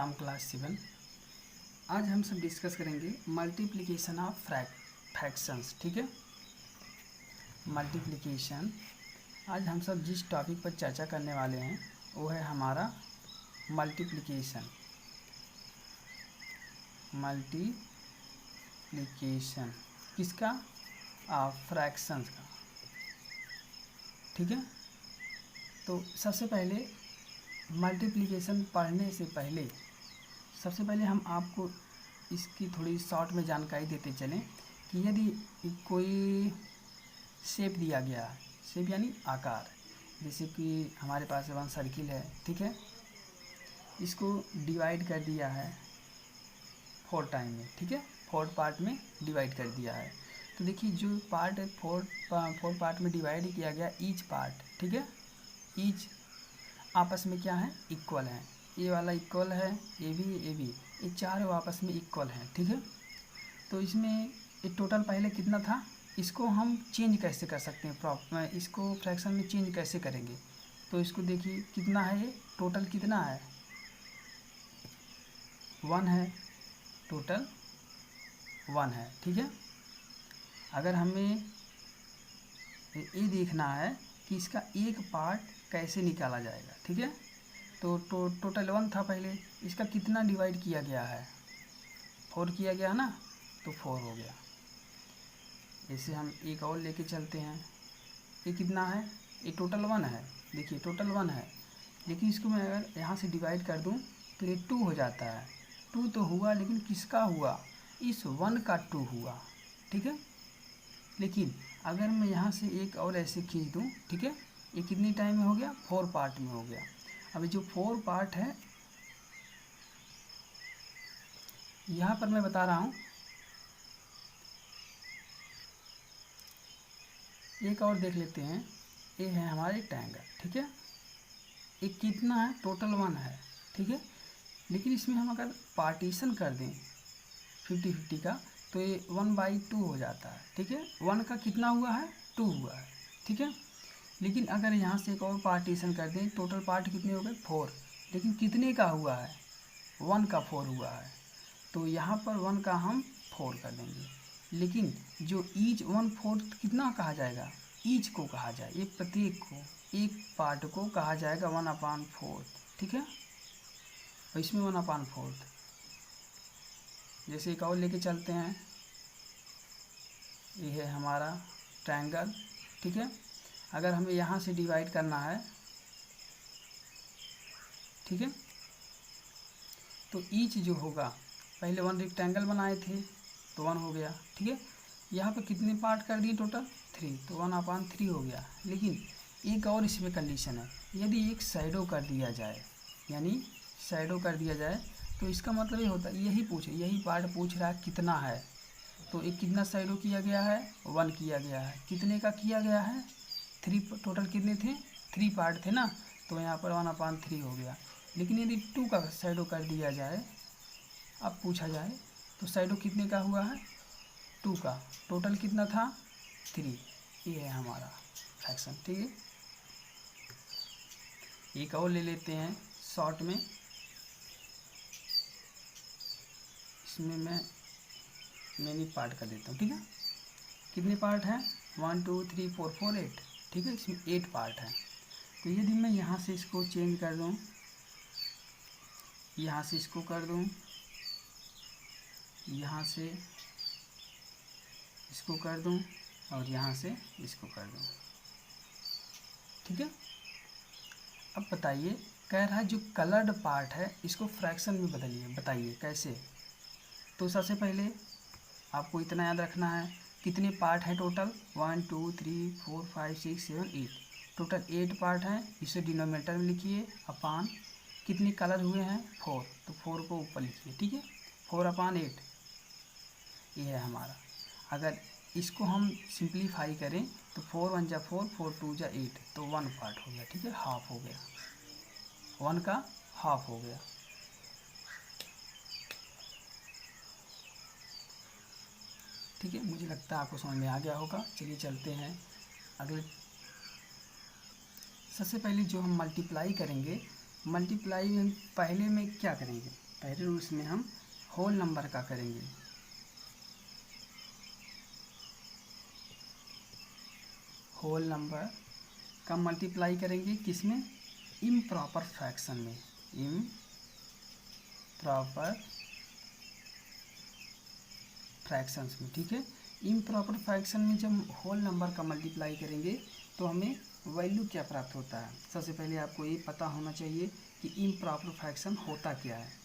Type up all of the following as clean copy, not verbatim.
From class 7। आज हम सब डिस्कस करेंगे मल्टीप्लिकेशन ऑफ फ्रैक्शंस। ठीक है, मल्टीप्लिकेशन। आज हम सब जिस टॉपिक पर चर्चा करने वाले हैं वो है हमारा मल्टीप्लिकेशन। मल्टीप्लिकेशन किसका? फ्रैक्शंस का। ठीक है, तो सबसे पहले मल्टीप्लिकेशन पढ़ने से पहले सबसे पहले हम आपको इसकी थोड़ी शॉर्ट में जानकारी देते चलें कि यदि कोई शेप दिया गया है, शेप यानी आकार, जैसे कि हमारे पास वन सर्किल है। ठीक है, इसको डिवाइड कर दिया है 4 टाइम में। ठीक है, 4 पार्ट में डिवाइड कर दिया है। तो देखिए जो पार्ट 4 पार्ट में डिवाइड किया गया, ईच पार्ट, ठीक है, ईच आपस में क्या है? इक्वल है। ये वाला इक्वल है, ये भी, ये चारों आपस में इक्वल हैं। ठीक है, तो इसमें ये टोटल पहले कितना था, इसको हम चेंज कैसे कर सकते हैं? इसको फ्रैक्शन में चेंज कैसे करेंगे? तो इसको देखिए कितना है, ये टोटल कितना है? 1 है, टोटल 1 है। ठीक है, अगर हमें ये देखना है कि इसका एक पार्ट कैसे निकाला जाएगा। ठीक है, तो टोटल 1 था पहले, इसका कितना डिवाइड किया गया है? 4 किया गया ना, तो 4 हो गया। जैसे हम एक और लेके चलते हैं, ये कितना है? ये टोटल 1 है। देखिए टोटल 1 है, लेकिन इसको मैं अगर यहाँ से डिवाइड कर दूँ तो ये 2 हो जाता है। 2 तो हुआ, लेकिन किसका हुआ? इस 1 का 2 हुआ। ठीक है, लेकिन अगर मैं यहाँ से एक और ऐसे खींच दूँ, ठीक है, ये कितनी टाइम में हो गया? 4 पार्ट में हो गया। अभी जो 4 पार्ट है, यहाँ पर मैं बता रहा हूँ, एक और देख लेते हैं। ये है हमारे ट्रायंगल। ठीक है, ये कितना है? टोटल 1 है। ठीक है, लेकिन इसमें हम अगर पार्टीशन कर दें 50-50 का, तो ये 1/2 हो जाता है। ठीक है, 1 का कितना हुआ है? 2 हुआ है। ठीक है, लेकिन अगर यहाँ से एक और पार्टीशन कर दें, टोटल पार्ट कितने हो गए? 4, लेकिन कितने का हुआ है? 1 का 4 हुआ है। तो यहाँ पर 1 का हम 4 कर देंगे, लेकिन जो ईच 1/4 कितना कहा जाएगा? ईच को कहा जाए, ये प्रत्येक को, एक पार्ट को कहा जाएगा 1/4। ठीक है, और इसमें 1/4। जैसे एक और लेके चलते हैं, ये है हमारा ट्रायंगल। ठीक है, अगर हमें यहाँ से डिवाइड करना है, ठीक है, तो ईच जो होगा, पहले 1 रेक्टेंगल बनाए थे तो 1 हो गया। ठीक है, यहाँ पर कितने पार्ट कर दिए? टोटल 3, तो 1/3 हो गया। लेकिन एक और इसमें कंडीशन है, यदि एक साइडो कर दिया जाए, यानी साइडो कर दिया जाए, तो इसका मतलब ये होता है, यही पार्ट पूछ रहा है कितना है। तो एक कितना साइडो किया गया है? 1 किया गया है। कितने का किया गया है? 3। टोटल कितने थे? 3 पार्ट थे ना, तो यहाँ पर 1/3 हो गया। लेकिन यदि 2 का साइडो कर दिया जाए, अब पूछा जाए, तो साइडो कितने का हुआ है? 2 का। टोटल कितना था? 3। ये है हमारा फ्रैक्शन। ठीक है, एक और ले लेते हैं शॉर्ट में। इसमें मैं मैनी पार्ट कर देता हूँ। ठीक है, कितने पार्ट हैं? 1 2 3 4 4 8। ठीक है, इसमें 8 पार्ट हैं। तो यदि मैं यहाँ से इसको चेंज कर दूँ, यहाँ से इसको कर दूँ, यहाँ से इसको कर दूँ, और यहाँ से इसको कर दूँ। ठीक है, अब बताइए, कह रहा है जो कलर्ड पार्ट है इसको फ्रैक्शन में बदलिए, बताइए कैसे? तो सबसे पहले आपको इतना याद रखना है, कितने पार्ट हैं टोटल? 1 2 3 4 5 6 7 8। टोटल 8 पार्ट हैं। इसे डिनोमिनेटर में लिखिए, अपान कितने कलर हुए हैं? 4, तो 4 को ऊपर लिखिए। ठीक है, 4/8 ये है हमारा। अगर इसको हम सिंप्लीफाई करें तो 4 1 जा 4, 4 2 जा 8, तो 1 पार्ट हो गया। ठीक है, हाफ हो गया, 1 का हाफ हो गया। ठीक है, मुझे लगता है आपको समझ में आ गया होगा। चलिए चलते हैं अगले। सबसे पहले जो हम मल्टीप्लाई करेंगे, मल्टीप्लाई में पहले में क्या करेंगे? पहले रूल्स में हम होल नंबर का करेंगे। होल नंबर का मल्टीप्लाई करेंगे किसमें? इम्प्रॉपर फ्रैक्शन में, इम्प्रॉपर फ्रैक्शंस में, ठीक है। इम्प्रॉपर फ्रैक्शन में जब होल नंबर का मल्टीप्लाई करेंगे तो हमें वैल्यू क्या प्राप्त होता है? सबसे पहले आपको ये पता होना चाहिए कि इम्प्रॉपर फ्रैक्शन होता क्या है।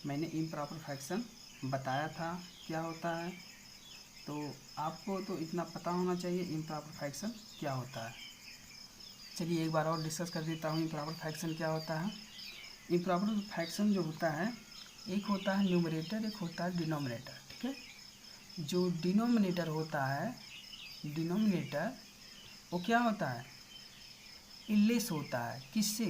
मैंने इम्प्रॉपर फ्रैक्शन बताया था क्या होता है, तो आपको तो इतना पता होना चाहिए इम्प्रॉपर फ्रैक्शन क्या होता है। चलिए एक बार और डिस्कस कर देता हूँ इम्प्रॉपर फ्रैक्शन क्या होता है। इम्प्रॉपर फ्रैक्शन जो होता है, एक होता है न्यूमरेटर, एक होता है डिनोमिनेटर, ठीक है। जो डिनोमिनेटर होता है, डिनोमिनेटर वो क्या होता है? लेस होता है। किससे?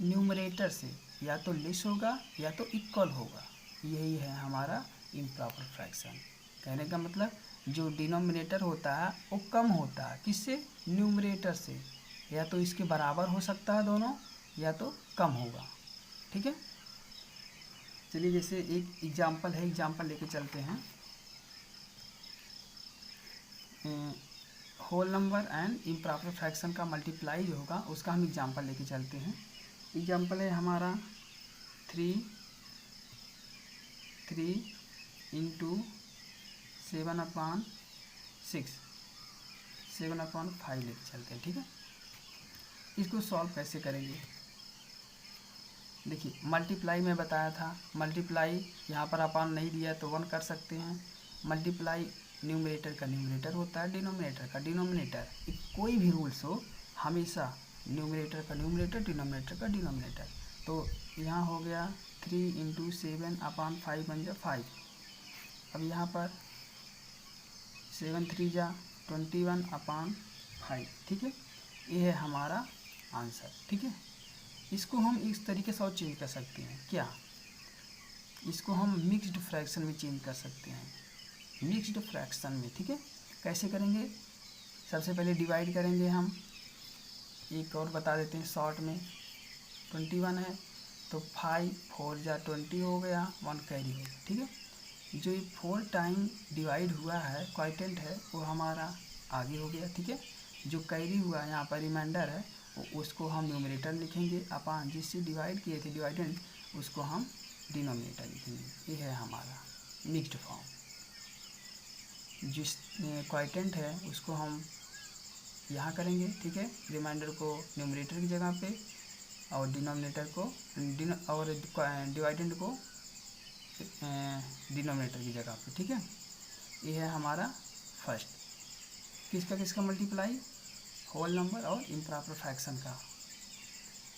न्यूमरेटर से। या तो लेस होगा या तो इक्वल होगा। यही है हमारा इम्प्रॉपर फ्रैक्शन। कहने का मतलब जो डिनोमिनेटर होता है वो कम होता है। किससे? न्यूमरेटर से। या तो इसके बराबर हो सकता है दोनों, या तो कम होगा, ठीक है। चलिए जैसे एक एग्जांपल है, एग्जांपल लेके चलते हैं। Whole number and improper fraction का मल्टीप्लाई जो होगा उसका हम एग्जांपल लेके चलते हैं। एग्जांपल है हमारा 3 इंटू 7/6, 7/5 लेके चलते हैं, ठीक है। इसको सॉल्व कैसे करेंगे? देखिए मल्टीप्लाई में बताया था, मल्टीप्लाई यहाँ पर अपान नहीं दिया तो 1 कर सकते हैं। मल्टीप्लाई न्यूमरेटर का न्यूमरेटर होता है, डिनोमिनेटर का डिनोमिनेटर। कोई भी रूल्स हो हमेशा न्यूमरेटर का न्यूमरेटर, डिनोमिनेटर का डिनोमिनेटर। तो यहाँ हो गया 3 इंटू 7/5 बन जा 5। अब यहाँ पर 7 3 जा 21/5, ठीक है। ये है हमारा आंसर, ठीक है। इसको हम इस तरीके से और चेंज कर सकते हैं। क्या? इसको हम मिक्स्ड फ्रैक्शन में चेंज कर सकते हैं, मिक्स्ड फ्रैक्शन में, ठीक है। कैसे करेंगे? सबसे पहले डिवाइड करेंगे हम। एक और बता देते हैं शॉर्ट में। 21 है तो 5 4 जा 20 हो गया, 1 कैरी हो गया, ठीक है। जो ये 4 टाइम डिवाइड हुआ है, क्वाइटेंट है, वो हमारा आगे हो गया, ठीक है। जो कैरी हुआ है यहाँ पर रिमाइंडर है, उसको हम न्यूमरेटर लिखेंगे, अपान जिससे डिवाइड किए थे डिवाइडेंड उसको हम डिनोमिनेटर लिखेंगे। ये है हमारा मिक्स्ड फॉर्म। जिस क्वाइटेंट है उसको हम यहाँ करेंगे, ठीक है। रिमाइंडर को न्यूमरेटर की जगह पे और डिनोमिनेटर को और डिवाइडेंड को डिनोमिनेटर की जगह पे, ठीक है। ये है हमारा फर्स्ट। किसका किसका मल्टीप्लाई? होल नंबर और इम्प्रॉपर फ्रैक्शन का,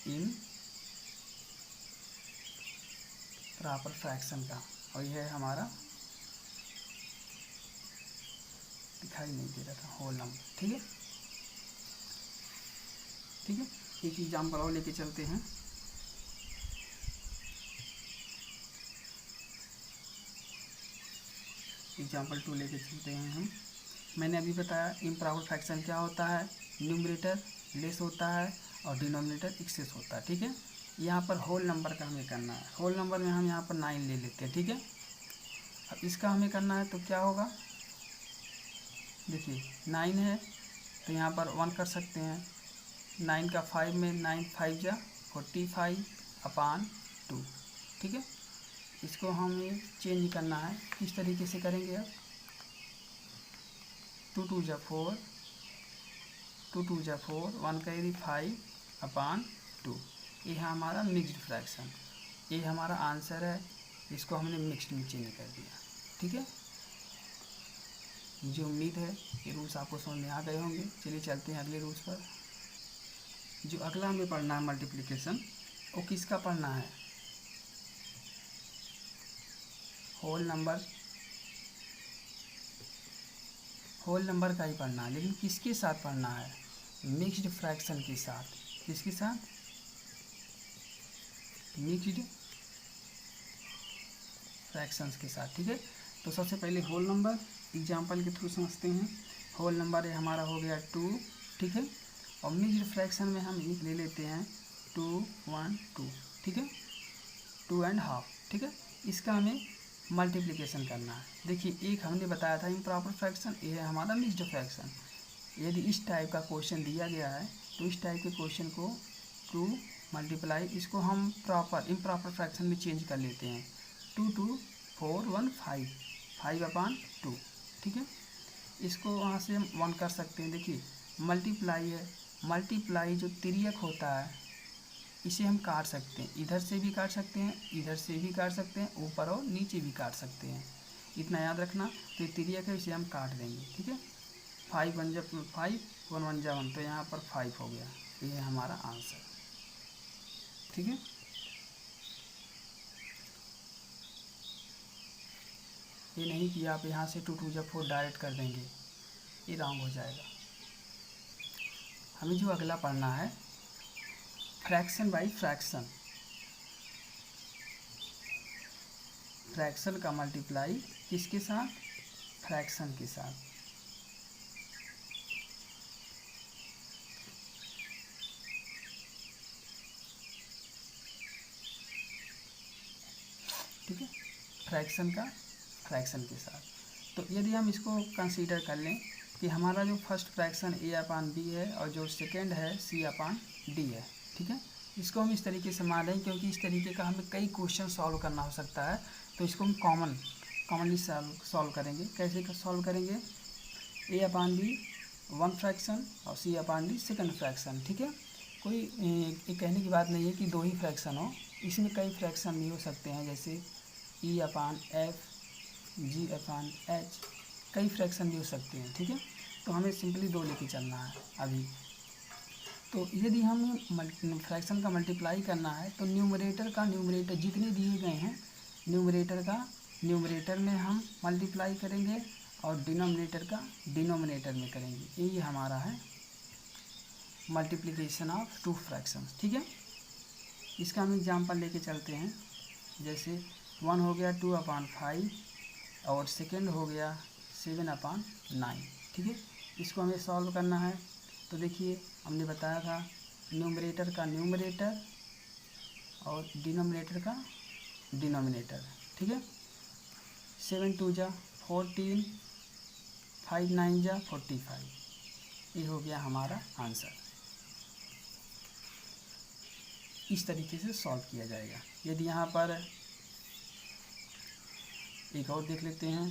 इम्प्रॉपर फ्रैक्शन का। और यह है हमारा, दिखाई नहीं दे रहा था, होल नंबर, ठीक है, ठीक है। एक एग्जाम्पल और लेके चलते हैं। एग्जाम्पल 2 लेके चलते हैं हम। मैंने अभी बताया इम्प्रॉपर फ्रैक्शन क्या होता है, न्यूमरेटर लेस होता है और डिनोमिनेटर एक्सेस होता है, ठीक है। यहाँ पर होल नंबर का हमें करना है। होल नंबर में हम यहाँ पर 9 ले लेते हैं, ठीक है। अब इसका हमें करना है तो क्या होगा? देखिए 9 है तो यहाँ पर 1 कर सकते हैं। 9 का 5 में 9 5 जा 45/2, ठीक है। इसको हमें चेंज करना है। किस तरीके से करेंगे? अब 2 2 जा 4, 2 2 जा 4, 1 कैरी 5/2। ये है हमारा मिक्स्ड फ्रैक्शन। ये हमारा आंसर है। इसको हमने मिक्स्ड में चेंज कर दिया, ठीक है। मुझे उम्मीद है ये रूल्स आपको समझ में आ गए होंगे। चलिए चलते हैं अगले रूल्स पर। जो अगला हमें पढ़ना है मल्टीप्लिकेशन, वो किसका पढ़ना है? होल नंबर का ही पढ़ना है, लेकिन किसके साथ पढ़ना है? मिक्स्ड फ्रैक्शन के साथ। किसके साथ? मिक्स्ड फ्रैक्शंस के साथ, ठीक है। तो सबसे पहले होल नंबर एग्जांपल के थ्रू समझते हैं। होल नंबर है हमारा हो गया 2, ठीक है। और मिक्स्ड फ्रैक्शन में हम एक ले लेते हैं 2 1 2, ठीक है, 2 1/2। ठीक है। इसका हमें मल्टीप्लिकेशन करना है। देखिए एक हमने बताया था इम्प्रॉपर फ्रैक्शन, ये है हमारा मिक्स्ड फ्रैक्शन। यदि इस टाइप का क्वेश्चन दिया गया है तो इस टाइप के क्वेश्चन को टू मल्टीप्लाई, इसको हम प्रॉपर इम्प्रॉपर फ्रैक्शन में चेंज कर लेते हैं। 2 2 4 1 5, 5/2, ठीक है। इसको वहाँ से हम 1 कर सकते हैं। देखिए मल्टीप्लाई है, मल्टीप्लाई जो तिर्यक होता है इसे हम काट सकते हैं, इधर से भी काट सकते हैं, इधर से भी काट सकते हैं, ऊपर और नीचे भी काट सकते हैं। इतना याद रखना। तो ये तिर्यक है, इसे हम काट देंगे, ठीक है। 5 1 जा 5, 1 1 जा 1, तो यहाँ पर 5 हो गया। ये है हमारा आंसर, ठीक है। ये नहीं कि आप यहाँ से 2 2 जा 4 डायरेक्ट कर देंगे, ये रॉन्ग हो जाएगा। हमें जो अगला पढ़ना है फ्रैक्शन बाई फ्रैक्शन, फ्रैक्शन का मल्टीप्लाई किसके साथ, फ्रैक्शन के साथ। ठीक है, फ्रैक्शन का फ्रैक्शन के साथ। तो यदि हम इसको कंसीडर कर लें कि हमारा जो फर्स्ट फ्रैक्शन a/b है और जो सेकेंड है c/d है, ठीक है। इसको हम इस तरीके से मान लें क्योंकि इस तरीके का हमें कई क्वेश्चन सॉल्व करना हो सकता है, तो इसको हम कॉमनली सॉल्व करेंगे। कैसे सॉल्व करेंगे, a/b वन फ्रैक्शन और c/d सेकेंड फ्रैक्शन, ठीक है। कोई ये कहने की बात नहीं है कि दो ही फ्रैक्शन हो, इसमें कई फ्रैक्शन भी हो सकते हैं, जैसे e/f, g/h, कई फ्रैक्शन भी हो सकते हैं, ठीक है। तो हमें सिंपली दो लेके चलना है अभी। तो यदि हमें फ्रैक्शन का मल्टीप्लाई करना है तो न्यूमरेटर जितने दिए गए हैं न्यूमरेटर में हम मल्टीप्लाई करेंगे और डिनोमिनेटर का डिनोमिनेटर में करेंगे। ये हमारा है मल्टीप्लिकेशन ऑफ टू फ्रैक्शंस, ठीक है। इसका हम एग्जांपल लेके चलते हैं। जैसे 1 हो गया 2/5 और सेकेंड हो गया 7/9, ठीक है। इसको हमें सॉल्व करना है। तो देखिए हमने बताया था न्यूमरेटर का न्यूमरेटर और डिनोमिनेटर का डिनोमिनेटर, ठीक है। 7 2 जा 14, 5 9 जा 45, ये हो गया हमारा आंसर। इस तरीके से सॉल्व किया जाएगा। यदि यहाँ पर एक और देख लेते हैं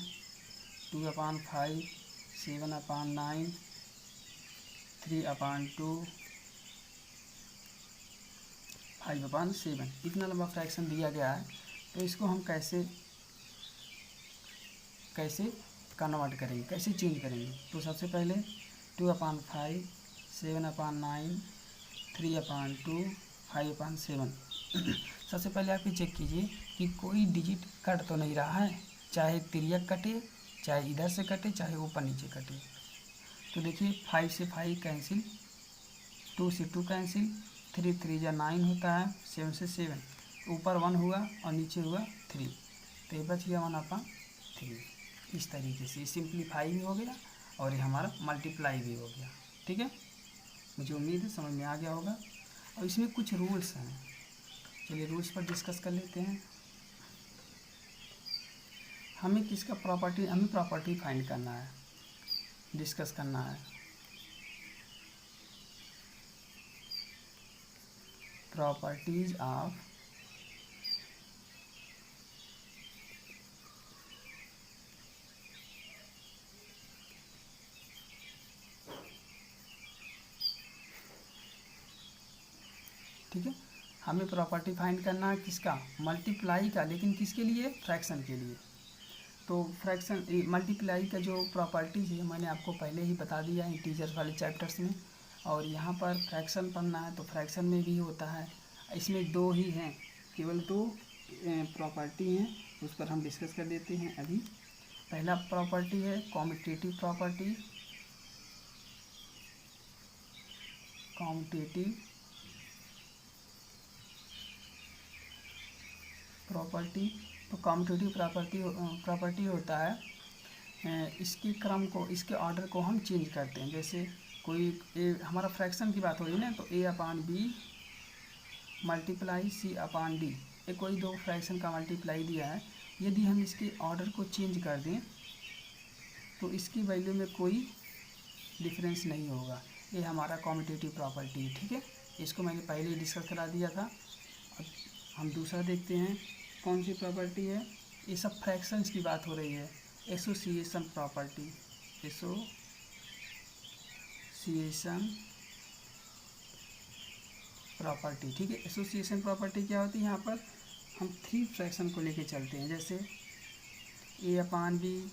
2/5, 7/9, 3/2, 5/7, इतना लंबा फ्रैक्शन दिया गया है। तो इसको हम कैसे कन्वर्ट करेंगे, कैसे चेंज करेंगे। तो सबसे पहले 2/5, 7/9, 3/2, 5/7 सबसे पहले आप ये चेक कीजिए कि कोई डिजिट कट तो नहीं रहा है, चाहे तिर्यक कटे, चाहे इधर से कटे, चाहे ऊपर नीचे कटे। तो देखिए 5 से 5 कैंसिल, 2 से 2 कैंसिल, 3 3 जा 9 होता है, 7 से 7, ऊपर 1 हुआ और नीचे हुआ 3, तो ये बच गया 1/3। इस तरीके से सिंप्लीफाई भी हो गया और ये हमारा मल्टीप्लाई भी हो गया, ठीक है। मुझे उम्मीद है समझ में आ गया होगा। और इसमें कुछ रूल्स हैं, चलिए रूल्स पर डिस्कस कर लेते हैं। हमें प्रॉपर्टी फाइंड करना है, डिस्कस करना है। प्रॉपर्टीज ऑफ ठीक है, हमें प्रॉपर्टी फाइंड करना है किसका, मल्टीप्लाई का, लेकिन किसके लिए, फ्रैक्शन के लिए। तो फ्रैक्शन मल्टीप्लाई का जो प्रॉपर्टीज है मैंने आपको पहले ही बता दिया है इंटीजर्स वाले चैप्टर्स में। और यहाँ पर फ्रैक्शन पढ़ना है तो फ्रैक्शन में भी होता है। इसमें दो ही हैं, केवल दो प्रॉपर्टी हैं, उस पर हम डिस्कस कर लेते हैं अभी। पहला प्रॉपर्टी है कॉम्यूटेटिव प्रॉपर्टी, तो कॉम्यूटेटिव प्रॉपर्टी होता है इसके क्रम को, इसके ऑर्डर को हम चेंज करते हैं। जैसे कोई हमारा फ्रैक्शन की बात हो रही है ना, तो a/b मल्टीप्लाई c/d कोई दो फ्रैक्शन का मल्टीप्लाई दिया है, यदि हम इसके ऑर्डर को चेंज कर दें तो इसकी वैल्यू में कोई डिफरेंस नहीं होगा। ये हमारा कॉम्यूटेटिव प्रॉपर्टी है, ठीक है। इसको मैंने पहले ही डिस्कस करा दिया था। अब हम दूसरा देखते हैं कौन सी प्रॉपर्टी है। ये सब फ्रैक्शंस की बात हो रही है। एसोसिएशन प्रॉपर्टी, एसोसिएशन प्रॉपर्टी, ठीक है। एसोसिएशन प्रॉपर्टी क्या होती है, यहाँ पर हम 3 फ्रैक्शन को लेके चलते हैं, जैसे A upon B,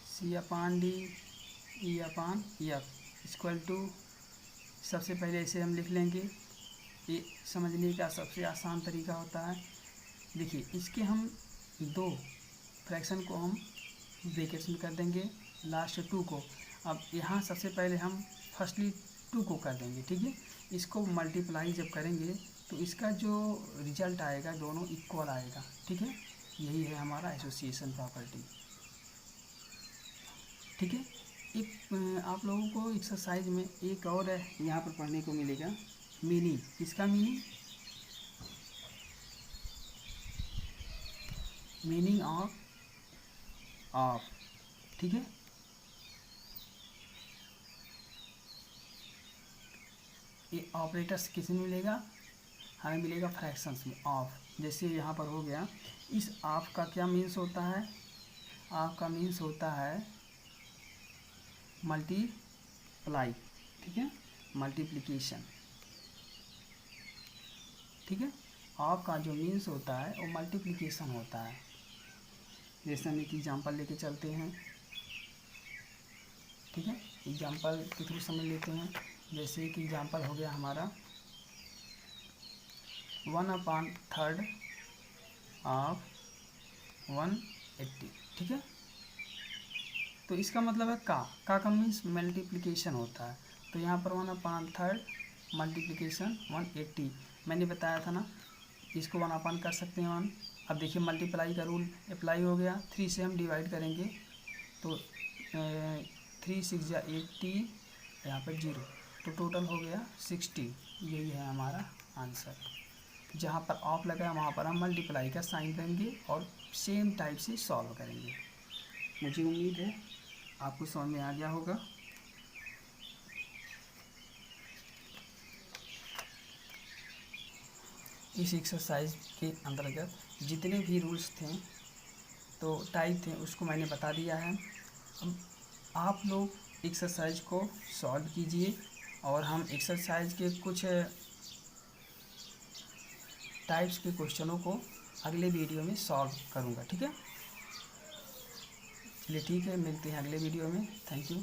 C upon D, E upon F equal to, सबसे पहले इसे हम लिख लेंगे। ये समझने का सबसे आसान तरीका होता है। देखिए इसके हम 2 फ्रैक्शन को हम ब्रैकेट्स में कर देंगे, लास्ट 2 को। अब यहाँ सबसे पहले हम फर्स्टली 2 को कर देंगे, ठीक है। इसको मल्टीप्लाई जब करेंगे तो इसका जो रिजल्ट आएगा दोनों इक्वल आएगा, ठीक है। यही है हमारा एसोसिएशन प्रॉपर्टी, ठीक है। एक आप लोगों को एक्सरसाइज में एक और यहाँ पर पढ़ने को मिलेगा, मीनिंग। इसका मीनिंग ऑफ, ठीक है। ये ऑपरेटर्स किस में मिलेगा, हमें मिलेगा फ्रैक्शंस में ऑफ। जैसे यहाँ पर हो गया, इस ऑफ का क्या मीन्स होता है, ऑफ का मीन्स होता है मल्टीप्लाई, ठीक है, मल्टीप्लिकेशन, ठीक है। ऑफ का जो मीन्स होता है वो मल्टीप्लिकेशन होता है। जैसे हम एक एग्जांपल लेके चलते हैं, ठीक है। एग्जांपल के थ्रू समझ लेते हैं। जैसे कि एग्जांपल हो गया हमारा 1/3 ऑफ 180, ठीक है। तो इसका मतलब है का मीन्स मल्टीप्लिकेशन होता है। तो यहाँ पर 1/3 मल्टीप्लिकेशन 180, मैंने बताया था ना, इसको 1 कर सकते हैं 1। अब देखिए मल्टीप्लाई का रूल अप्लाई हो गया, 3 से हम डिवाइड करेंगे तो 3 6 या 80, यहाँ पर 0, तो टोटल हो गया 60। यही है हमारा आंसर। जहाँ पर ऑफ लगा है वहाँ पर हम मल्टीप्लाई का साइन देंगे और सेम टाइप से सॉल्व करेंगे। मुझे उम्मीद है आपको समझ में आ गया होगा। इस एक्सरसाइज के अंतर्गत जितने भी रूल्स थे तो टाइप थे उसको मैंने बता दिया है। अब आप लोग एक्सरसाइज को सॉल्व कीजिए और हम एक्सरसाइज के कुछ टाइप्स के क्वेश्चनों को अगले वीडियो में सॉल्व करूँगा, ठीक है। चलिए ठीक है, मिलते हैं अगले वीडियो में। Thank you.